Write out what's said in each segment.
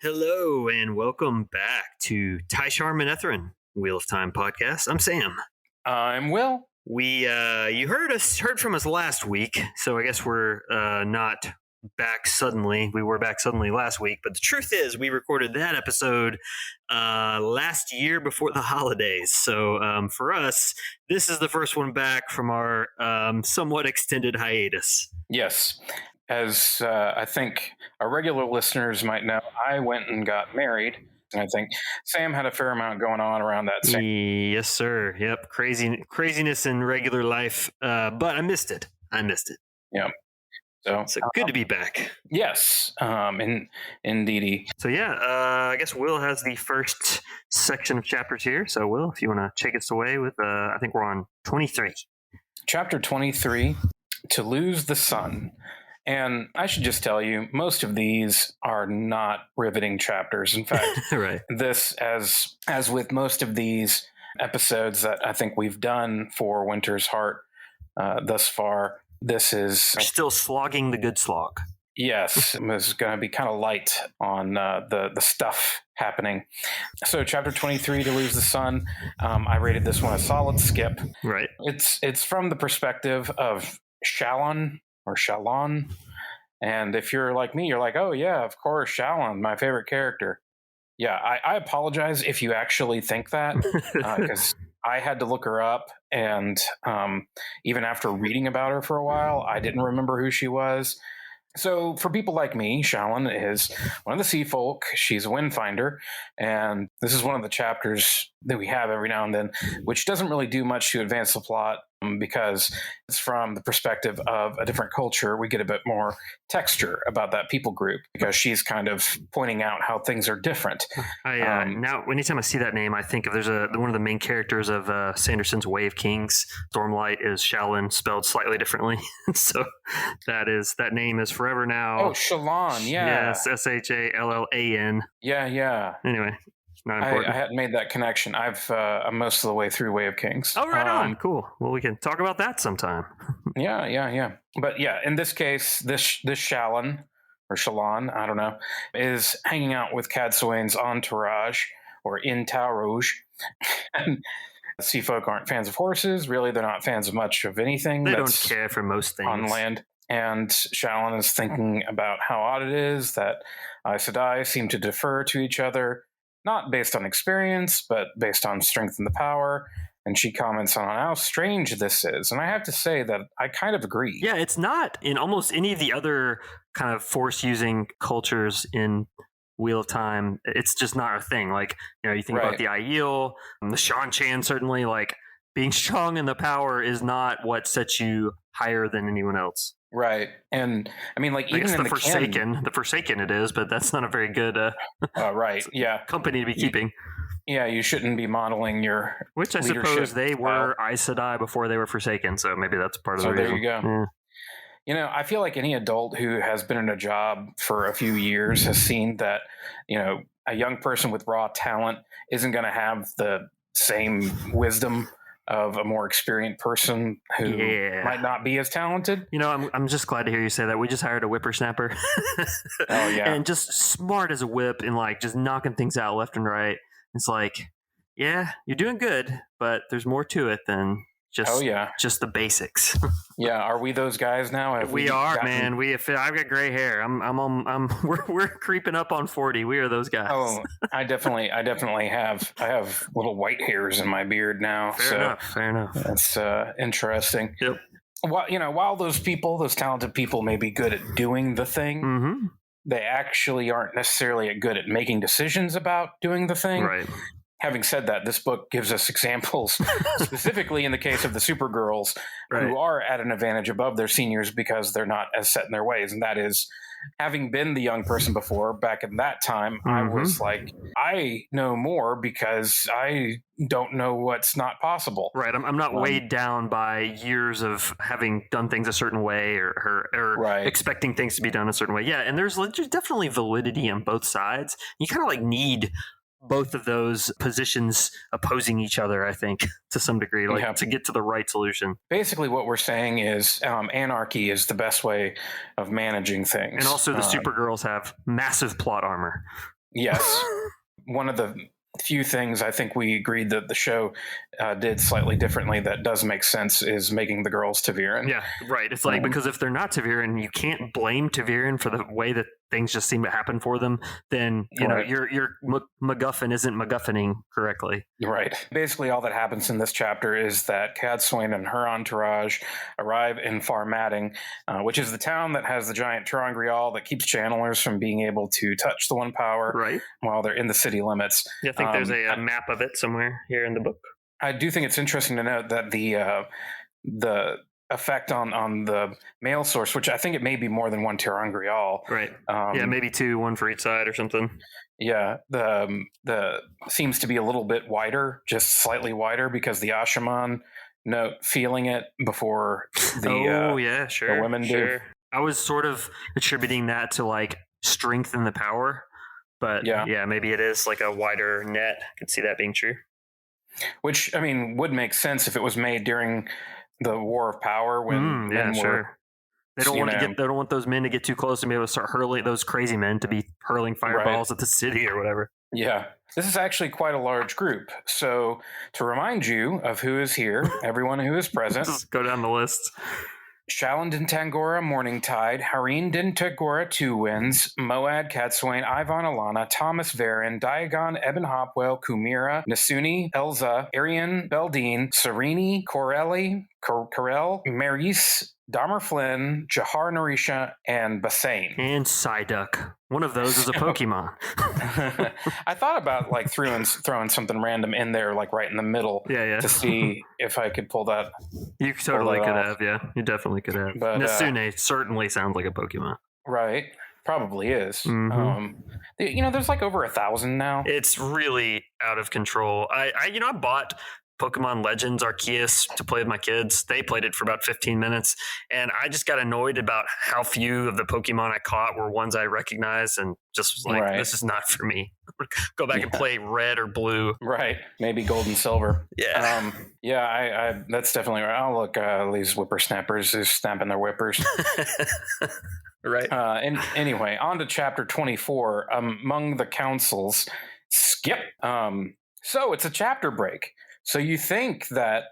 Hello and welcome back to Tai'Shar Manethrin Wheel of Time podcast. I'm Sam. I'm Will. You heard from us last week, so I guess we're not back suddenly. We were back suddenly last week, but the truth is we recorded that episode last year before the holidays. So for us, this is the first one back from our somewhat extended hiatus. Yes. As I think our regular listeners might know, I went and got married. And I think Sam had a fair amount going on around that same. Yes, sir. Yep. Craziness in regular life. But I missed it. Yeah. So good to be back. Yes. Indeedy. So yeah, I guess Will has the first section of chapters here. So Will, if you want to take us away with, I think we're on 23. Chapter 23, To Lose the Sun. And I should just tell you, most of these are not riveting chapters. In fact, right. This, as with most of these episodes that I think we've done for Winter's Heart thus far, this is... We're still slogging the good slog. Yes, it was going to be kind of light on the stuff happening. So chapter 23, To Lose the Sun, I rated this one a solid skip. Right. It's from the perspective of Shalon, and if you're like me, you're like, oh yeah, of course, Shalon, my favorite character. Yeah, I apologize if you actually think that, because I had to look her up, and even after reading about her for a while, I didn't remember who she was. So for people like me, Shalon is one of the sea folk. She's a windfinder, and this is one of the chapters that we have every now and then, which doesn't really do much to advance the plot because it's from the perspective of a different culture. We get a bit more texture about that people group because she's kind of pointing out how things are different. Now, anytime I see that name, I think of there's one of the main characters of Sanderson's Way of Kings. Stormlight is Shalon, spelled slightly differently. So that name is forever now. Oh, Shalon, yeah. Yes, Shallan. Yeah. Anyway. I hadn't made that connection. I'm most of the way through Way of Kings. Oh, right on. Cool. Well, we can talk about that sometime. Yeah. But yeah, in this case, this Shalon, or Shalon, I don't know, is hanging out with Cadsuane's entourage, or in Tau'Rouge. And sea folk aren't fans of horses. Really, they're not fans of much of anything. They don't care for most things on land. And Shalon is thinking about how odd it is that Aes Sedai seem to defer to each other, not based on experience, but based on strength and the power. And she comments on how strange this is. And I have to say that I kind of agree. Yeah, it's not in almost any of the other kind of force-using cultures in Wheel of Time. It's just not a thing. Like, you think about the Aiel, the Shan-Chan, certainly, like, being strong in the power is not what sets you higher than anyone else. Right. And I mean, like, even in the Forsaken it is, but that's not a very good right. Yeah. company to be keeping. Yeah, you shouldn't be modeling your Which I suppose they were Aes Sedai before they were Forsaken, so maybe that's part of the reason. There you go. Yeah. I feel like any adult who has been in a job for a few years has seen that, a young person with raw talent isn't going to have the same wisdom of a more experienced person who might not be as talented. I'm just glad to hear you say that. We just hired a whippersnapper. Oh, yeah. And just smart as a whip and like just knocking things out left and right. It's like, yeah, you're doing good, but there's more to it than just the basics. Yeah, are we those guys now? We are, man. I've got gray hair. We're creeping up on 40. We are those guys. Oh, I definitely have. I have little white hairs in my beard now. Fair enough. That's interesting. Yep. While those talented people may be good at doing the thing, they actually aren't necessarily good at making decisions about doing the thing. Right. Having said that, this book gives us examples, specifically in the case of the Supergirls, who are at an advantage above their seniors because they're not as set in their ways. And that is, having been the young person before, back in that time, I was like, I know more because I don't know what's not possible. Right. I'm not weighed down by years of having done things a certain way or expecting things to be done a certain way. Yeah, and there's definitely validity on both sides. You kind of like need both of those positions opposing each other, I think, to some degree, to get to the right solution. Basically, what we're saying is anarchy is the best way of managing things. And also the Supergirls have massive plot armor. Yes. One of the few things I think we agreed that the show did slightly differently that does make sense is making the girls Taviran. Yeah, right. It's like, because if they're not Taviran, you can't blame Taviran for the way that things just seem to happen for them. Then Right. your MacGuffin isn't MacGuffining correctly. Right. Basically, all that happens in this chapter is that Cadsuane and her entourage arrive in Farmatting, which is the town that has the giant Terangrial that keeps channelers from being able to touch the One Power Right. while they're in the city limits. Yeah, I think there's a map of it somewhere here in the book. I do think it's interesting to note that the effect on the male source, which I think it may be more than one Terangrial. Right. Yeah, maybe two, one for each side or something. Yeah, the seems to be a little bit wider, just slightly wider, because the Ashaman note feeling it before the women do. I was sort of attributing that to like strengthen the power, but yeah, maybe it is like a wider net. I could see that being true. Which, I mean, would make sense if it was made during the War of Power when men were. They don't want to get. They don't want those men to get too close and be able to start hurling those crazy men to be hurling fireballs at the city or whatever. Yeah, this is actually quite a large group. So to remind you of who is here, everyone who is present, just go down the list. Shallan din Tangora, Morningtide, Hareen din Tagora, Two Winds, Moad, Cadsuane, Ivan Alana, Thomas Varin, Diagon, Eben Hopwell, Kumira, Nasuni, Elza, Arian, Beldine, Serini, Corelli, Corel, Maurice, Dahmer Flynn, Jahar Narisha, and Bassane. And Psyduck. One of those is a Pokemon. I thought about like throwing something random in there, like right in the middle, to see if I could pull that. You totally could have, yeah. You definitely could have. But Nasune certainly sounds like a Pokemon. Right. Probably is. Mm-hmm. There's like over 1,000 now. It's really out of control. I bought Pokemon Legends Arceus to play with my kids. They played it for about 15 minutes, and I just got annoyed about how few of the Pokemon I caught were ones I recognized, and just was like, this is not for me. Go back and play Red or Blue. Right. Maybe Gold and Silver. Yeah. I that's definitely right. Oh, look, these whippersnappers is snapping their whippers. Right. And anyway, on to chapter 24, among the councils. Skip. So it's a chapter break. So you think that,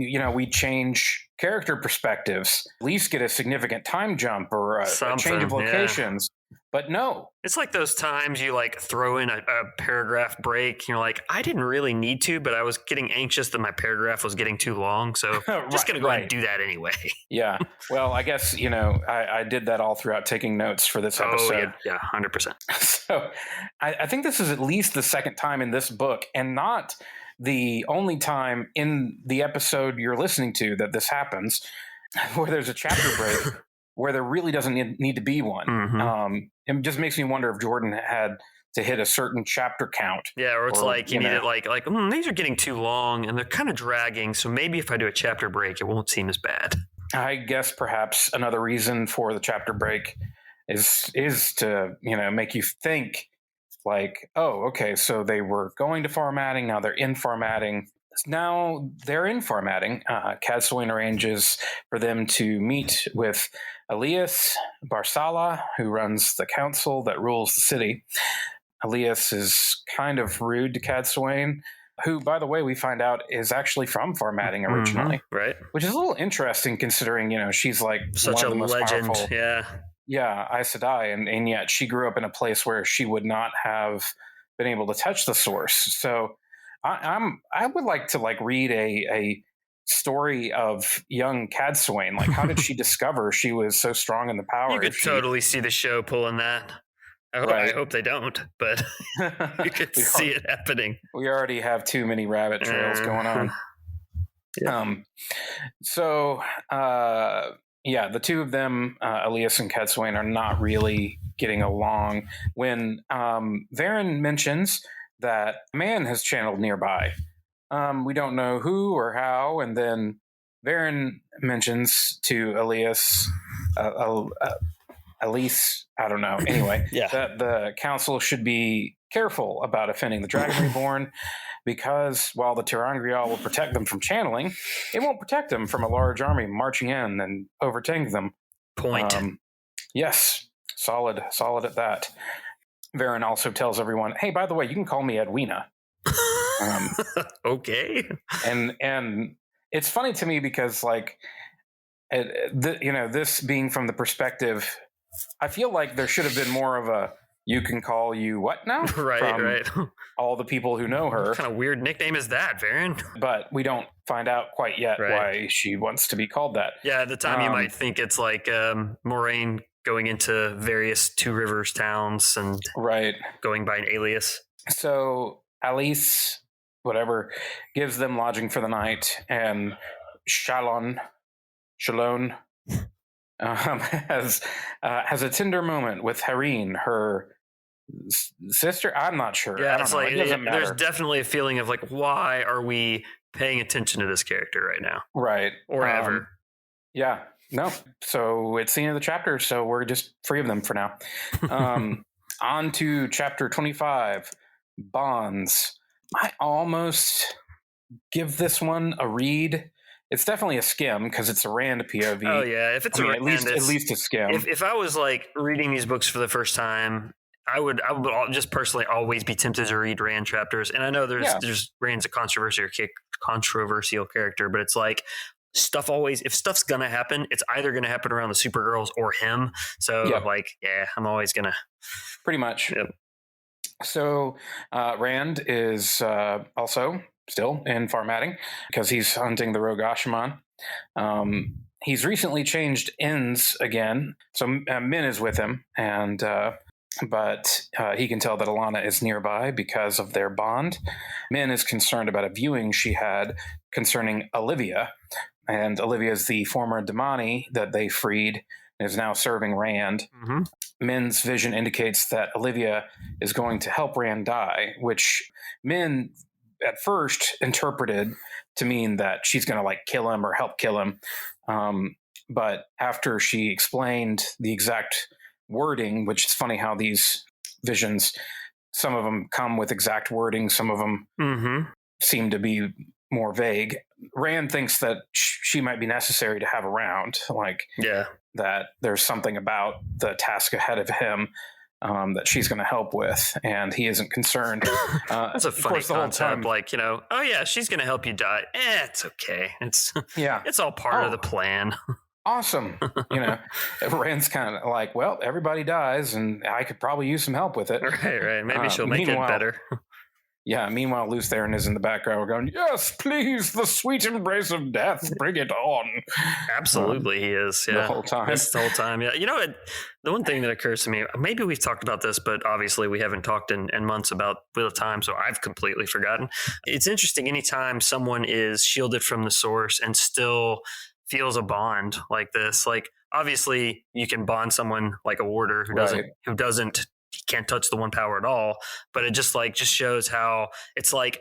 we change character perspectives, at least get a significant time jump or a change of locations. But no. It's like those times you like throw in a paragraph break. You're like, I didn't really need to, but I was getting anxious that my paragraph was getting too long. So I'm just going to go ahead and do that anyway. Yeah. Well, I guess, I did that all throughout taking notes for this episode. Yeah, 100%. So I think this is at least the second time in this book, and not the only time in the episode you're listening to that this happens, where there's a chapter break where there really doesn't need to be one. Mm-hmm. It just makes me wonder if Jordan had to hit a certain chapter count. Yeah, or it's like you need it like these are getting too long and they're kind of dragging, so maybe if I do a chapter break, it won't seem as bad. I guess perhaps another reason for the chapter break is to, make you think like, oh, okay, so they were going to Farmatting, now they're in Farmatting. Now they're in Farmatting. Cadsuane arranges for them to meet with Elias Barsala, who runs the council that rules the city. Elias is kind of rude to Cadsuane, who, by the way, we find out is actually from Farmatting originally. Mm-hmm, right. Which is a little interesting considering, she's like such one a of the most legend. Powerful. Yeah. Yeah, Aes Sedai, and yet she grew up in a place where she would not have been able to touch the source. So I would like to read a story of young Cadsuane. Like, how did she discover she was so strong in the power? You could totally see the show pulling that. I hope they don't, but you could see it happening. We already have too many rabbit trails going on. Yeah. The two of them, Elias and Cadsuane, are not really getting along when Varin mentions that a man has channeled nearby. We don't know who or how, and then Varin mentions to Elias, Elise, I don't know. Anyway, that the council should be careful about offending the Dragon Reborn, because while the Terangrial will protect them from channeling, it won't protect them from a large army marching in and overtaking them. Point. Yes, solid at that. Varen also tells everyone, "Hey, by the way, you can call me Edwina." Um, Okay. and it's funny to me because like this being from the perspective, I feel like there should have been more of a "you can call you what now" Right, from right. all the people who know her. What kind of weird nickname is that, Varen? But we don't find out quite yet Right. why she wants to be called that. Yeah, at the time you might think it's like Moraine going into various Two Rivers towns and Right. going by an alias. So Alice, whatever, gives them lodging for the night, and Shalon has a tender moment with Hareen, her sister. I'm not sure. Yeah, I don't it's know. like It doesn't there's matter. definitely a feeling of like, why are we paying attention to this character right now, Right. or ever? Yeah. No. So it's the end of the chapter, so we're just free of them for now. On to chapter 25, Bonds. I almost give this one a read. It's definitely a skim because it's a Rand POV. Oh yeah, if it's at least a skim. If I was like reading these books for the first time, I would just personally always be tempted to read Rand chapters. And I know there's Rand's a controversial character, but it's like if stuff's gonna happen, it's either gonna happen around the Supergirls or him. So I'm always gonna pretty much. Yep. So Rand is also still in Farmatting because he's hunting the Rogue Ashaman. He's recently changed inns again, so Min is with him, and but he can tell that Alana is nearby because of their bond. Min is concerned about a viewing she had concerning Olivia, and Olivia is the former Damani that they freed and is now serving Rand. Mm-hmm. Min's vision indicates that Olivia is going to help Rand die, which Min at first interpreted to mean that she's going to like kill him or help kill him. But after she explained the exact wording, which is funny how these visions, some of them come with exact wording, some of them seem to be more vague. Rand thinks that she might be necessary to have around, that there's something about the task ahead of him that she's going to help with, and he isn't concerned. That's a funny concept. She's going to help you die. It's okay. It's all part of the plan. Awesome. Rand's kind of like, well, everybody dies, and I could probably use some help with it. Right. Maybe she'll make it better. Yeah, meanwhile, Luce Theron is in the background. We're going, yes, please, the sweet embrace of death. Bring it on. Absolutely, he is. Yeah. The whole time. The whole time, yeah. You know what? The one thing that occurs to me, maybe we've talked about this, but obviously we haven't talked in months about Wheel of Time, so I've completely forgotten. It's interesting anytime someone is shielded from the source and still feels a bond like this. Like, obviously, you can bond someone like a warder who can't touch the one power at all, but it just shows how it's like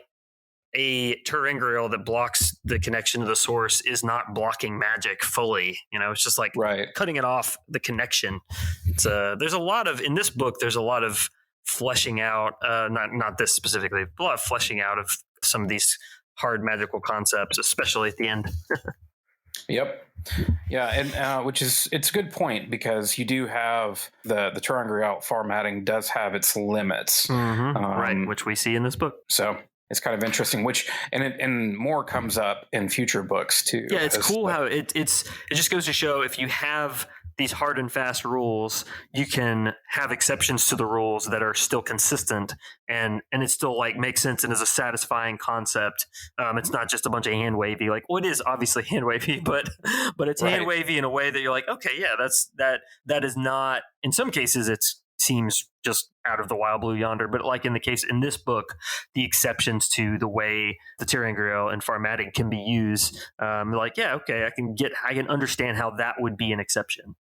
a Terengriel that blocks the connection to the source is not blocking magic fully. It's just like cutting it off the connection. It's there's a lot of in this book. There's a lot of fleshing out, not this specifically, a lot of fleshing out of some of these hard magical concepts, especially at the end. Yep. Yeah, and it's a good point because you do have the Terengriel formatting does have its limits, right? Which we see in this book. So it's kind of interesting. And more comes up in future books too. Yeah, it's cool how it just goes to show if you have these hard and fast rules, you can have exceptions to the rules that are still consistent and it still like makes sense and is a satisfying concept. It's not just a bunch of hand wavy, it is obviously hand wavy, but it's hand wavy in a way that you're like, okay, yeah, that is not, in some cases it seems just out of the wild blue yonder, but like in this book, the exceptions to the way the Terengriel and Farmatting can be used, yeah, okay, I can understand how that would be an exception.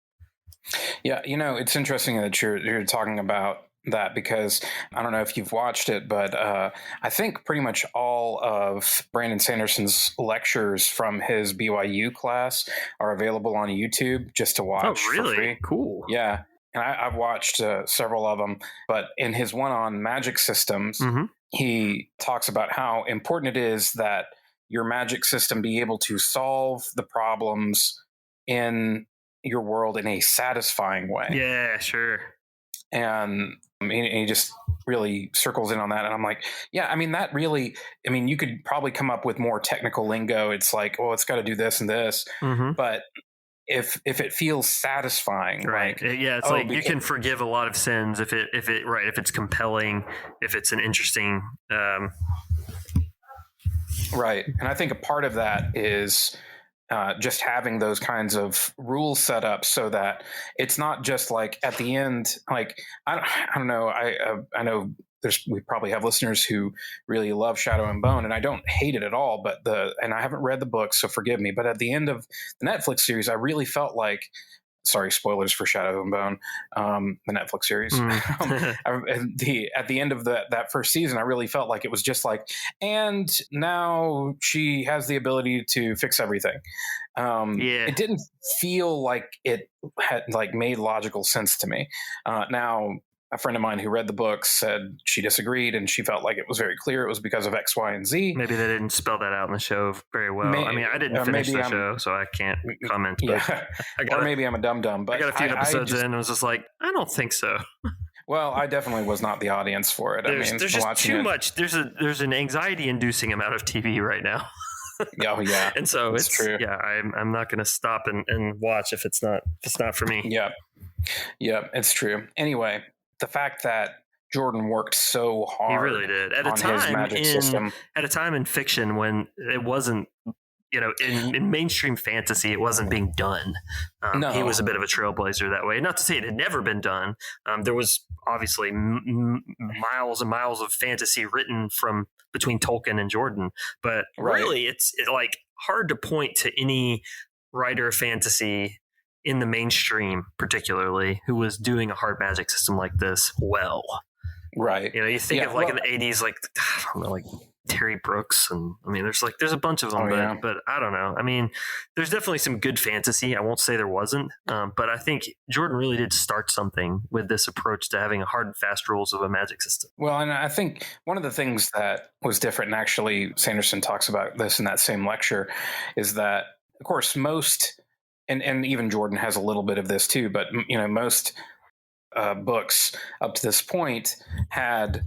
Yeah, it's interesting that you're talking about that because I don't know if you've watched it, but I think pretty much all of Brandon Sanderson's lectures from his BYU class are available on YouTube just to watch. Oh, really? For free. Cool. Yeah. And I've watched several of them, but in his one on magic systems, he talks about how important it is that your magic system be able to solve the problems in your world in a satisfying way. Yeah, sure. And And he just really circles in on that. And I'm like, yeah, I mean, that really, I mean, you could probably come up with more technical lingo. It's like, oh, it's got to do this and this. Mm-hmm. But if it feels satisfying, Right. like, Yeah, it's oh, like you can forgive a lot of sins if it's compelling, if it's an interesting. Right. And I think a part of that is just having those kinds of rules set up so that it's not just like at the end, like, I don't know. I know we probably have listeners who really love Shadow and Bone, and I don't hate it at all, and I haven't read the book, so forgive me. But at the end of the Netflix series, I really felt like, sorry, spoilers for Shadow and Bone, the Netflix series. At the end of that first season, I really felt like it was just like, and now she has the ability to fix everything. It didn't feel like it had like made logical sense to me. Now, a friend of mine who read the book said she disagreed, and she felt like it was very clear it was because of X, Y, and Z. Maybe they didn't spell that out in the show very well. I mean, I didn't finish the show, so I can't comment. Yeah, or maybe I'm a dum-dum. But I got a few episodes in, and I was just like, I don't think so. Well, I definitely was not the audience for it. There's just too much. There's an anxiety-inducing amount of TV right now. Oh yeah, and so it's true. Yeah, I'm not going to stop and watch if it's not for me. Yeah, it's true. Anyway, the fact that Jordan worked so hard, he really did at a time in fiction when it wasn't, in mainstream fantasy, it wasn't being done. No. He was a bit of a trailblazer that way. Not to say it had never been done. There was obviously miles and miles of fantasy written from between Tolkien and Jordan, but really it's like hard to point to any writer of fantasy in the mainstream, particularly, who was doing a hard magic system like this well. Right. You think of in the 80s, like, I don't know, like Terry Brooks, and I mean, there's a bunch of them, but I don't know. I mean, there's definitely some good fantasy. I won't say there wasn't, but I think Jordan really did start something with this approach to having hard and fast rules of a magic system. Well, and I think one of the things that was different, and actually Sanderson talks about this in that same lecture, is that, of course, most, and even Jordan has a little bit of this too, but most books up to this point had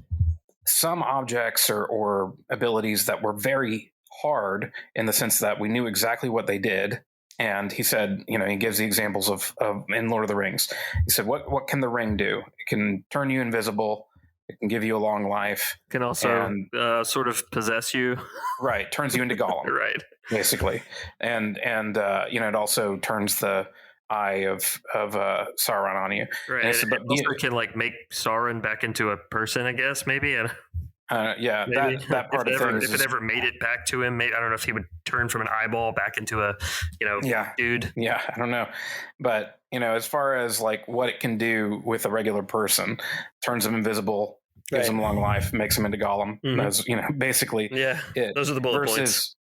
some objects or abilities that were very hard in the sense that we knew exactly what they did. And he said, he gives the examples of in Lord of the Rings. He said, what can the ring do? It can turn you invisible. It can give you a long life. Can also sort of possess you. Right. Turns you into Gollum. Right. Basically. And it also turns the eye of Sauron on you. Right. And it also can make Sauron back into a person, I guess, maybe. Yeah, maybe. That part of things. If it ever made it back to him, maybe, I don't know if he would turn from an eyeball back into a, dude. Yeah, I don't know. But, as far as what it can do with a regular person, turns them invisible, gives them long life, makes them into Gollum. Mm-hmm. Those, basically. Yeah, those are the bullet points.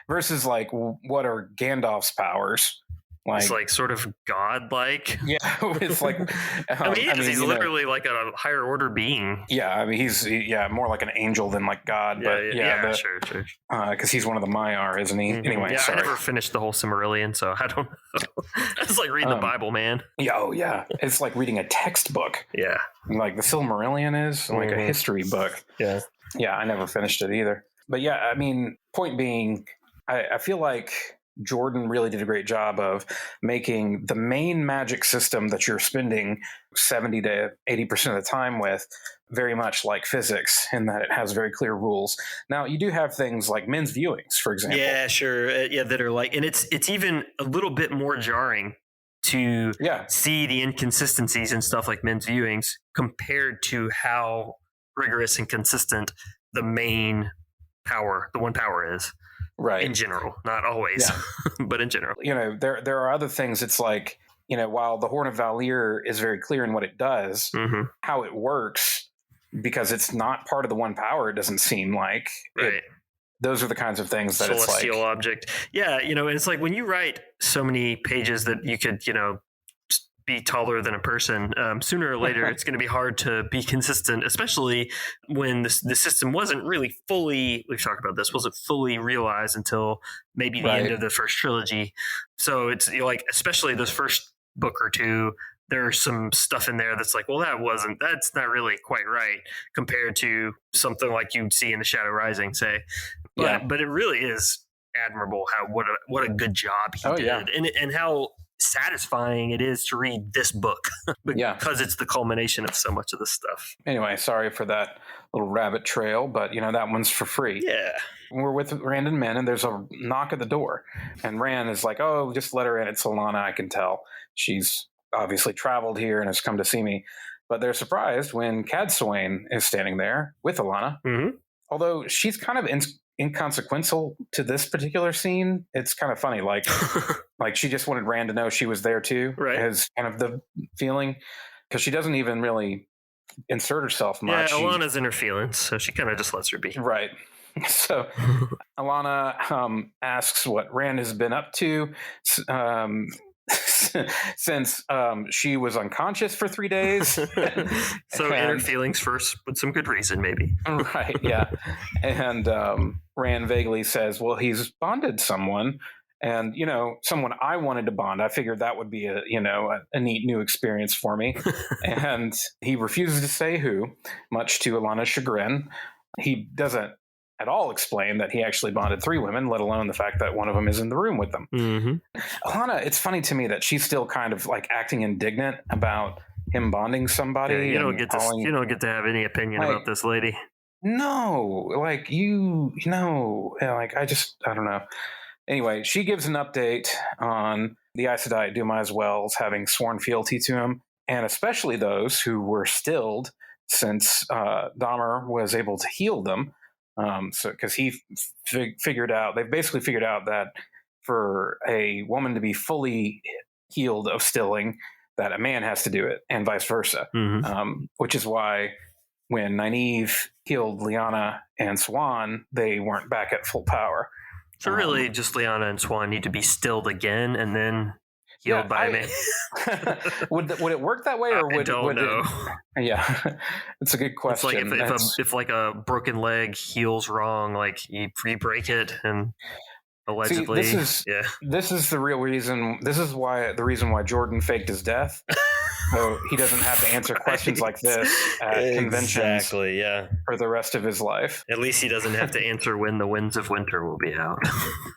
Versus what are Gandalf's powers? It's sort of godlike. Yeah, it's he's literally like a higher order being. Yeah, I mean he's more like an angel than like God. Sure. Because he's one of the Maiar, isn't he? Mm-hmm. Anyway, I never finished the whole Silmarillion, so I don't know. It's like reading the Bible, man. Yeah, it's like reading a textbook. Yeah, like the Silmarillion is like a history book. Yeah, I never finished it either. But yeah, I mean, point being, I feel like Jordan really did a great job of making the main magic system that you're spending 70 to 80% of the time with very much like physics, in that it has very clear rules. Now, you do have things like men's viewings, for example. Yeah, sure. That are and it's even a little bit more jarring to see the inconsistencies and stuff like men's viewings compared to how rigorous and consistent the main power, the one power is. Right. In general, not always, but in general. There are other things. It's like, while the Horn of Valir is very clear in what it does, how it works, because it's not part of the one power, it doesn't seem like. Right. Those are the kinds of things that Celestial object. Yeah, it's like when you write so many pages that you could, be taller than a person, sooner or later it's going to be hard to be consistent, especially when the system wasn't really fully, we've talked about this, wasn't fully realized until maybe the end of the first trilogy. So it's especially this first book or two, there's some stuff in there that's like, well, that's not really quite right compared to something like you'd see in The Shadow Rising, say. But it really is admirable what a good job he did, and how satisfying it is to read this book because it's the culmination of so much of the stuff. Anyway, sorry for that little rabbit trail, but that one's for free. Yeah. We're with Rand and Min, and there's a knock at the door, and Rand is like, "Oh, just let her in. It's Alana. I can tell she's obviously traveled here and has come to see me." But they're surprised when Cadsuane is standing there with Alana. Mm-hmm. Although she's kind of inconsequential to this particular scene. It's kind of funny, like she just wanted Rand to know she was there too, right? Is kind of the feeling, because she doesn't even really insert herself much. Yeah, Alana's in her feelings, so she kind of just lets her be. Right. So Alana asks what Rand has been up to since she was unconscious for 3 days. So in her feelings first, with some good reason, maybe. Right, yeah. And Rand vaguely says, well, he's bonded someone, and someone I wanted to bond. I figured that would be a neat new experience for me. And he refuses to say who, much to Alana's chagrin. He doesn't at all explain that he actually bonded 3 women, let alone the fact that one of them is in the room with them. Mm-hmm. Alana, it's funny to me that she's still kind of like acting indignant about him bonding somebody. Yeah, you don't get to have any opinion about this lady. No, like I don't know. Anyway, she gives an update on the Aes Sedai Doom as Wells having sworn fealty to him, and especially those who were stilled since Dahmer was able to heal them. So because he they've basically figured out that for a woman to be fully healed of stilling, that a man has to do it, and vice versa. Mm-hmm. Which is why when Nynaeve healed Lyanna and Swan, they weren't back at full power. So really, just Lyanna and Swan need to be stilled again, and then healed by me. Would it work that way, or I don't know. Yeah, it's a good question. It's like if a broken leg heals wrong, like you break it, and allegedly, this is the real reason. This is the reason why Jordan faked his death, so he doesn't have to answer questions like this at conventions. Exactly, yeah. For the rest of his life. At least he doesn't have to answer when the Winds of Winter will be out.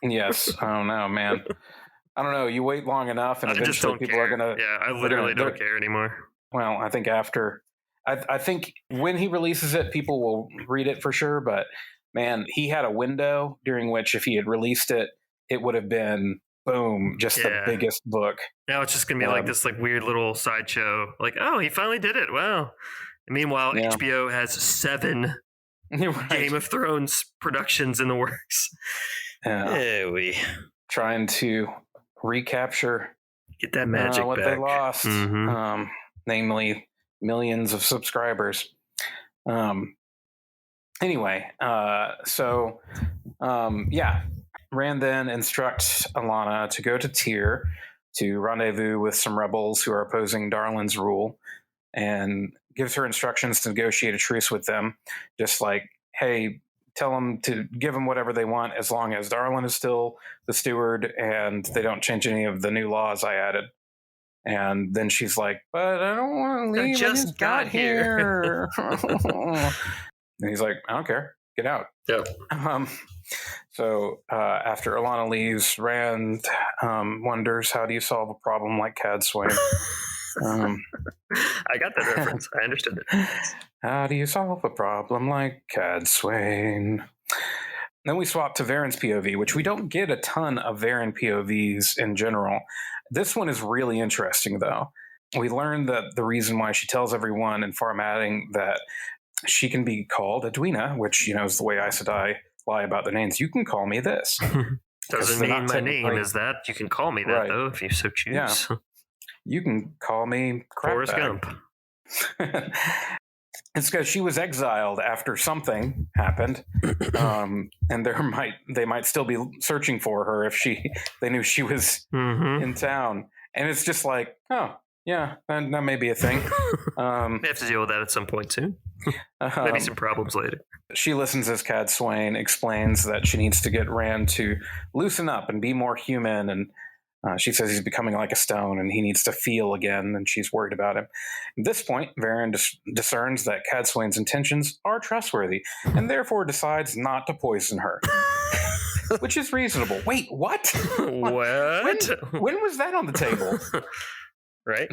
Yes, I don't know, man. I don't know. You wait long enough, and eventually people are gonna. Yeah, I literally don't care anymore. Well, I think I think when he releases it, people will read it for sure. But man, he had a window during which, if he had released it, it would have been boom, just the biggest book. Now it's just gonna be like this weird little sideshow. Like, oh, he finally did it. Wow. And meanwhile, HBO has 7 Game of Thrones productions in the works. Trying to recapture, get that magic what back. They lost, mm-hmm. Namely millions of subscribers. Anyway, Rand then instructs Alana to go to Tyr to rendezvous with some rebels who are opposing Darlin's rule, and gives her instructions to negotiate a truce with them, just like, hey, tell them to give them whatever they want as long as Darlin is still the steward and they don't change any of the new laws I added. And then she's like, but I don't want to leave. I just got here. And he's like, I don't care. Get out. Yep. So after Alana leaves, Rand wonders, how do you solve a problem like Cadsuane? I got that reference. I understood it. How do you solve a problem like Cadsuane? Then we swap to Varen's POV, which we don't get a ton of Varen POVs in general. This one is really interesting, though. We learned that the reason why she tells everyone in formatting that she can be called Edwina, which, is the way Aes Sedai lie about their names. You can call me this. Doesn't mean my name is that. You can call me that, though, if you so choose. Yeah. You can call me Forrest Gump. It's because she was exiled after something happened, and they might still be searching for her if they knew she was in town. And it's just like, oh yeah, that may be a thing. We have to deal with that at some point soon. Maybe some problems later. She listens as Cadsuane explains that she needs to get Rand to loosen up and be more human, and She says he's becoming like a stone and he needs to feel again, and she's worried about him. At this point, Varen discerns that Cadsuane's intentions are trustworthy and therefore decides not to poison her. Which is reasonable. Wait, what? What? When was that on the table? Right?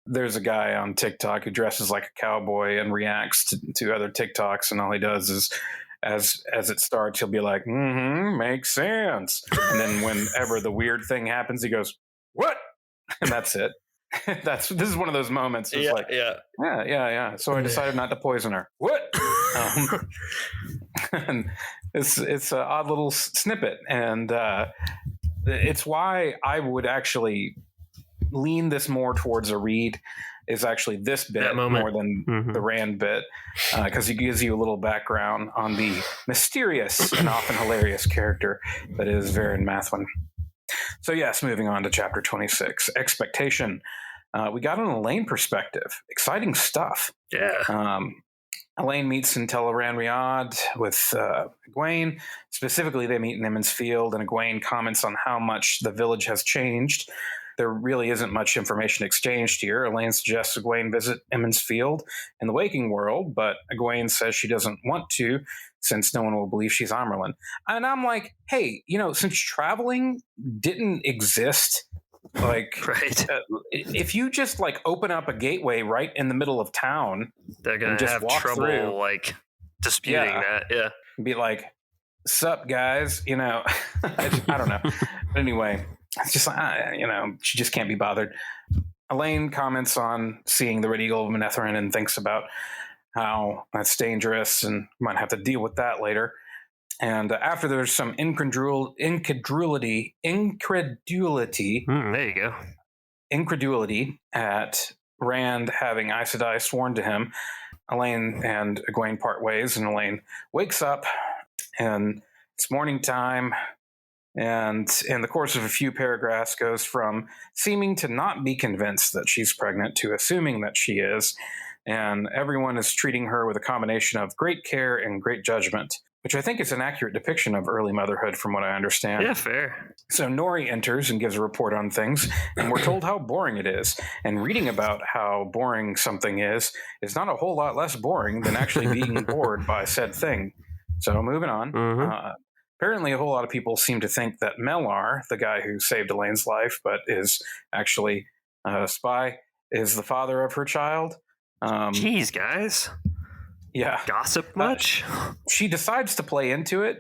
There's a guy on TikTok who dresses like a cowboy and reacts to other TikToks, and all he does is, as it starts, he'll be like, makes sense. And then whenever the weird thing happens, he goes, what? And that's it. This is one of those moments. It's yeah. So I decided not to poison her. What? And it's an odd little snippet, and it's why I would actually lean this more towards a read. Is actually this bit more than the Rand bit, because it gives you a little background on the mysterious and often hilarious character that is Varen Mathwin. So yes, moving on to chapter 26, Expectation. We got an Elaine perspective. Exciting stuff. Yeah. Elaine meets in Teleran Riyadh with Egwene. Specifically, they meet in Emmons Field, and Egwene comments on how much the village has changed. There really isn't much information exchanged here. Elaine suggests Egwene visit Emmons Field in the waking world, but Egwene says she doesn't want to since no one will believe she's Amerlin. And I'm like, hey, since traveling didn't exist, right. If you just open up a gateway right in the middle of town, they're going to have trouble through, disputing that. Yeah. Be like, sup, guys? I don't know. But anyway, it's just she just can't be bothered. Elaine comments on seeing the Red Eagle of Manetherin and thinks about how that's dangerous and might have to deal with that later. And after there's some incredulity. There you go. Incredulity at Rand having Aes Sedai sworn to him, Elaine and Egwene part ways, and Elaine wakes up, and it's morning time. And in the course of a few paragraphs goes from seeming to not be convinced that she's pregnant to assuming that she is. And everyone is treating her with a combination of great care and great judgment, which I think is an accurate depiction of early motherhood from what I understand. Yeah, fair. So Nori enters and gives a report on things, and we're told how boring it is. And reading about how boring something is not a whole lot less boring than actually being bored by said thing. So moving on. Apparently, a whole lot of people seem to think that Mellar, the guy who saved Elaine's life but is actually a spy, is the father of her child. Jeez, guys. Yeah. Gossip much? She decides to play into it,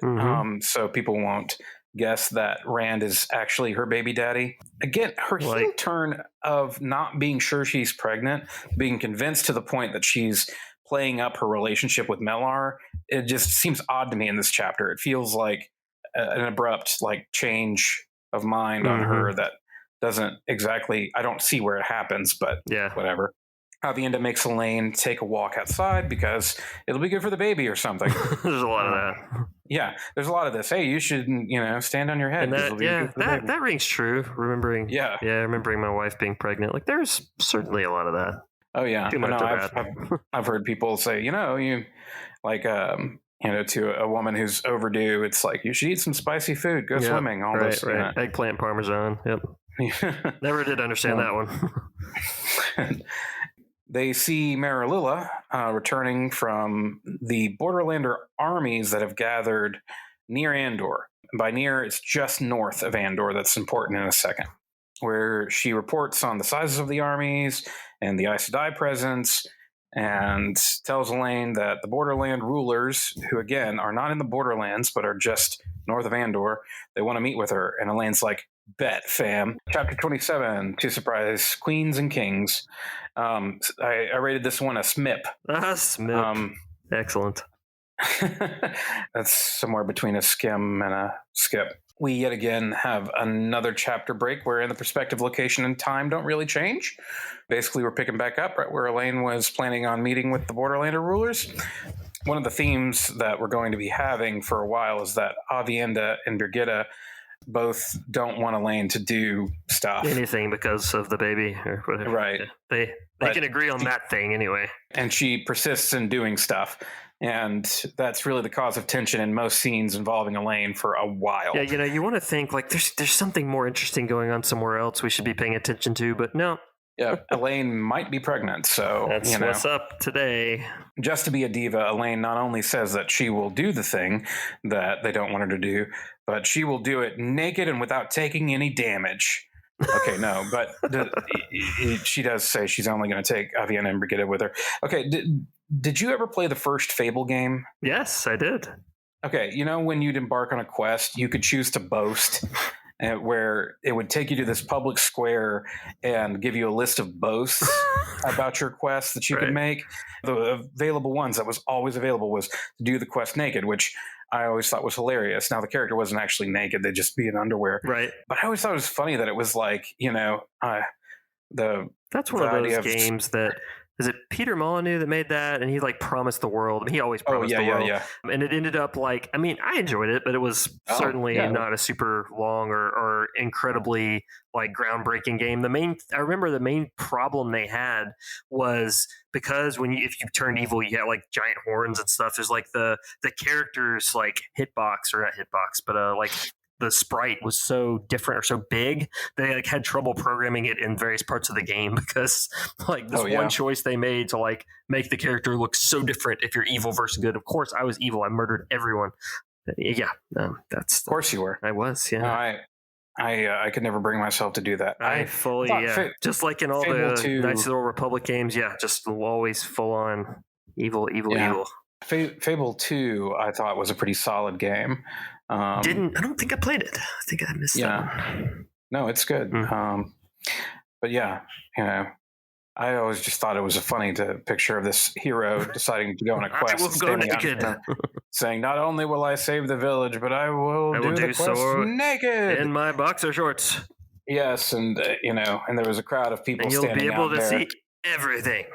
so people won't guess that Rand is actually her baby daddy. Again, her heel turn of not being sure she's pregnant, being convinced to the point that she's playing up her relationship with Mellar, it just seems odd to me in this chapter. It feels like an abrupt change of mind on her that doesn't exactly, I don't see where it happens, but whatever. Avienda makes Elaine take a walk outside because it'll be good for the baby or something. There's a lot of that. Yeah, there's a lot of this. Hey, you should, stand on your head. And that rings true. Remembering my wife being pregnant. There's certainly a lot of that. Oh yeah, I've heard people say, to a woman who's overdue, it's like you should eat some spicy food, go swimming, all this. Right. Eggplant parmesan. Yep. Never did understand that one. They see Marililla returning from the Borderlander armies that have gathered near Andor. By near, it's just north of Andor. That's important in a second. Where she reports on the sizes of the armies and the Aes Sedai presence, and tells Elaine that the Borderland rulers, who again are not in the Borderlands but are just north of Andor, they want to meet with her. And Elaine's like, bet, fam. Chapter 27, to surprise queens and kings. I rated this one a SMIP. SMIP. Excellent. That's somewhere between a skim and a skip. We yet again have another chapter break wherein the perspective, location, and time don't really change. Basically, we're picking back up right where Elaine was planning on meeting with the Borderlander rulers. One of the themes that we're going to be having for a while is that Avienda and Birgitta both don't want Elaine to do stuff. Anything because of the baby or whatever. Right. They can agree on that thing anyway. And she persists in doing stuff. And that's really the cause of tension in most scenes involving Elaine for a while. Yeah, you want to think like there's something more interesting going on somewhere else we should be paying attention to, but no. Yeah, Elaine might be pregnant, so that's what's up today. Just to be a diva, Elaine not only says that she will do the thing that they don't want her to do, but she will do it naked and without taking any damage. Okay, no, but she does say she's only going to take Aviana and Brigitte with her. Okay, did you ever play the first Fable game? Yes, I did. Okay, when you'd embark on a quest, you could choose to boast, where it would take you to this public square and give you a list of boasts about your quest that you could make. The available ones that was always available was to do the quest naked, which I always thought was hilarious. Now, the character wasn't actually naked. They'd just be in underwear. Right. But I always thought it was funny that it was like, that's one of those games that... Is it Peter Molyneux that made that? And he promised the world. I mean, he always promised the world. Yeah. And it ended up I enjoyed it, but it was certainly not a super long or incredibly groundbreaking game. I remember the main problem they had was because if you turn evil, you get giant horns and stuff. There's the characters hitbox, or not hitbox, but the sprite was so different or so big, they had trouble programming it in various parts of the game because one choice they made to make the character look so different if you're evil versus good. Of course, I was evil. I murdered everyone. That's of course you were. I was. Yeah. No, I could never bring myself to do that. I fully just like in all the Knights of the Old Republic games. Yeah, just always full on evil. Fable 2, I thought, was a pretty solid game. I don't think I played it. I think I missed that one. No, it's good. But yeah, I always just thought it was a funny picture of this hero deciding to go on a quest. I will go naked. Saying, not only will I save the village, but I will do the quest so naked. In my boxer shorts. Yes, and and there was a crowd of people standing out there. And you'll be able to see everything.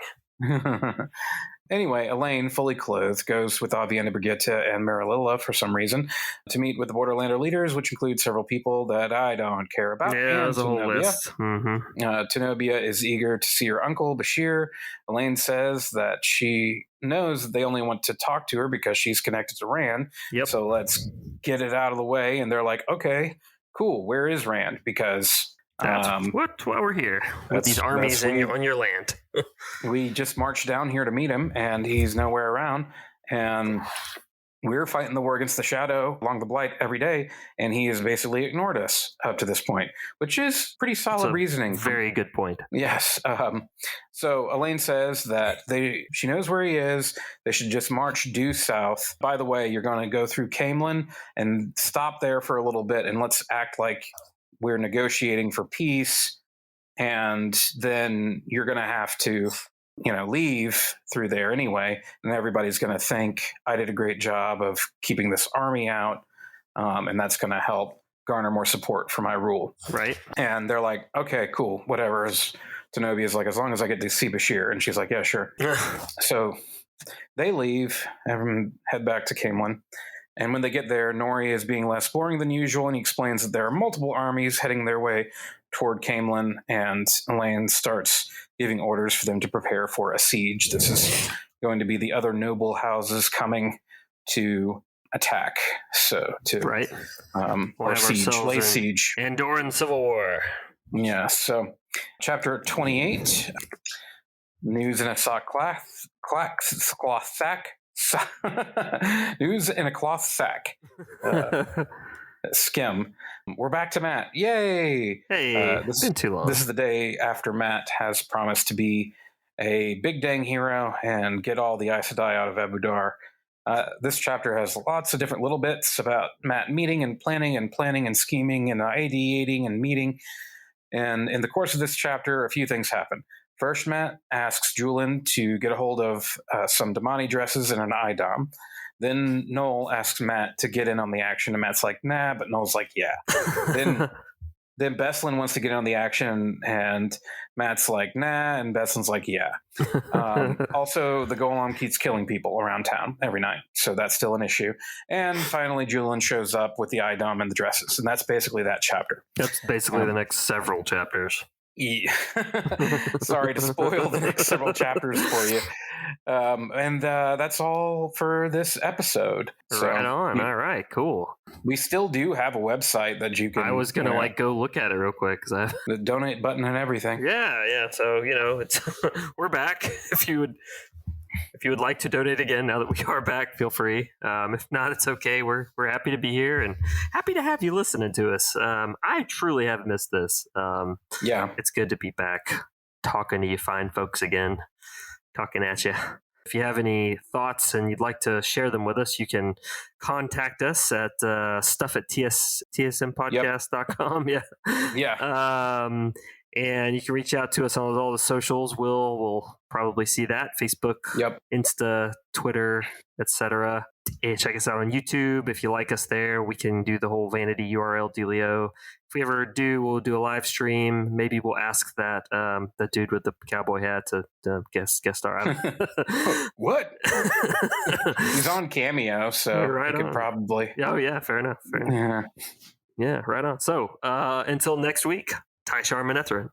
Anyway, Elaine, fully clothed, goes with Aviana, Brigitte, and Marililla for some reason to meet with the Borderlander leaders, which include several people that I don't care about. Yeah, there's a whole list. Tenobia is eager to see her uncle, Bashir. Elaine says that she knows that they only want to talk to her because she's connected to Rand. Yep. So let's get it out of the way. And they're like, okay, cool. Where is Rand? Because... That's why we're here with these armies on your land. We just marched down here to meet him, and he's nowhere around. And we're fighting the war against the Shadow along the Blight every day, and he has basically ignored us up to this point, which is pretty solid reasoning. Very good point. Yes. So Elaine says that she knows where he is. They should just march due south. By the way, you're going to go through Camelin and stop there for a little bit, and let's act like we're negotiating for peace, and then you're going to have to, leave through there anyway, and everybody's going to think I did a great job of keeping this army out, and that's going to help garner more support for my rule. Right. And they're like, okay, cool, whatever. Zenobia's like, as long as I get to see Bashir, and she's like, yeah, sure. So they leave and head back to Camelin. And when they get there, Nori is being less boring than usual, and he explains that there are multiple armies heading their way toward Camelin, and Elaine starts giving orders for them to prepare for a siege. This is going to be the other noble houses coming to attack. Or siege, lay siege. Andorran Civil War. Yeah, so chapter 28, news in a cloth sack. News in a cloth sack. Skim. We're back to Matt. Yay! Hey, it's been too long. This is the day after Matt has promised to be a big dang hero and get all the Aes Sedai out of Abu Dar. This chapter has lots of different little bits about Matt meeting and planning and scheming and ideating and meeting. And in the course of this chapter, a few things happen. First, Matt asks Julian to get a hold of some Damani dresses and an IDOM. Then Noel asks Matt to get in on the action, and Matt's like, nah, but Noel's like, yeah. Then Beslin wants to get in on the action, and Matt's like, nah, and Beslin's like, yeah. Also, the Golem keeps killing people around town every night, so that's still an issue. And finally, Julian shows up with the IDOM and the dresses, and that's basically that chapter. That's basically the next several chapters. Sorry to spoil the next several chapters for you. And that's all for this episode. So Right on. All right, cool. we still do have a website that you can. I was gonna go look at it real quick because the donate button and everything. Yeah. So it's we're back. If you would like to donate again, now that we are back, feel free. If not, it's okay. We're happy to be here and happy to have you listening to us. I truly have missed this. Yeah, it's good to be back talking to you fine folks again, talking at you. If you have any thoughts and you'd like to share them with us, you can contact us at stuff@tsmpodcast.com. Yeah. And you can reach out to us on all the socials. We'll probably see that: Facebook, Insta, Twitter, etc. Check us out on YouTube. If you like us there, we can do the whole vanity URL dealio. If we ever do, we'll do a live stream. Maybe we'll ask that the dude with the cowboy hat to guest star. What? He's on Cameo, so right he could probably. Oh yeah, fair enough. Yeah, right on. So until next week, Tai'Shar Manethrin.